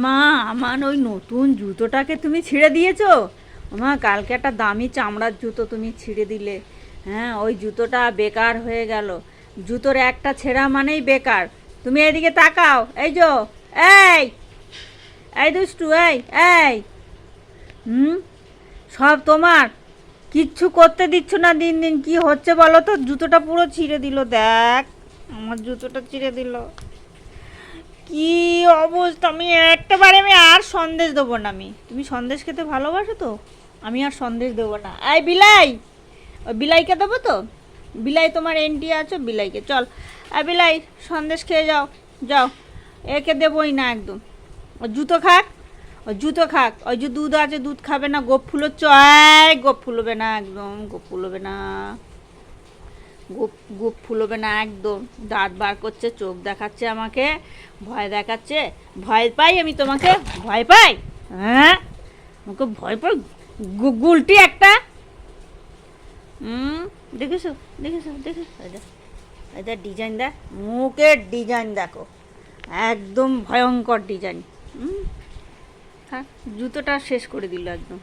মা, আমার ওই নতুন জুতোটাকে তুমি ছিঁড়ে দিয়েছো। মা, কালকে একটা দামি চামড়ার জুতো তুমি ছিঁড়ে দিলে। হ্যাঁ, ওই জুতোটা বেকার হয়ে গেল। জুতোর একটা ছেঁড়া মানেই বেকার। তুমি এদিকে তাকাও। এই এই দুষ্টু, এই এই হুম সব তোমার। কিচ্ছু করতে দিচ্ছ না। দিন দিন কি হচ্ছে বলো তো? জুতোটা পুরো ছিঁড়ে দিল। দেখ, আমার জুতোটা ছিঁড়ে দিল। কি অবস্থা! আমি আর সন্দেশ দেবো না। তুমি সন্দেশ খেতে ভালোবাসো তো? আমি আর সন্দেশ দেবো না। এই বিলাই, ওই বিলাইকে দেবো তো। বিলাই, তোমার এন্টি আছো, বিলাইকে চল। বিলাই, সন্দেশ খেয়ে যাও। যাও, একে দেবোই না একদম। ও জুতো খাক, ওই যে দুধ আছে, দুধ খাবে না। গোপ ফুলোচ্ছ। গোপ ফুলবে না, একদম গোপ ফুলবে না। গোপ গোপ ফুলবে না একদম। দাঁত বার করছে, চোখ দেখাচ্ছে আমাকে, ভয় দেখাচ্ছে। ভয় পাই আমি তোমাকে? ভয় পাই? হ্যাঁ, আমাকে ভয় পাই? গুলটি একটা। দেখেছো দেখেছো দেখেছো? এটা ডিজাইন দেখ, মুখের ডিজাইন দেখো, একদম ভয়ঙ্কর ডিজাইন। থাক, জুতোটা শেষ করে দিল একদম।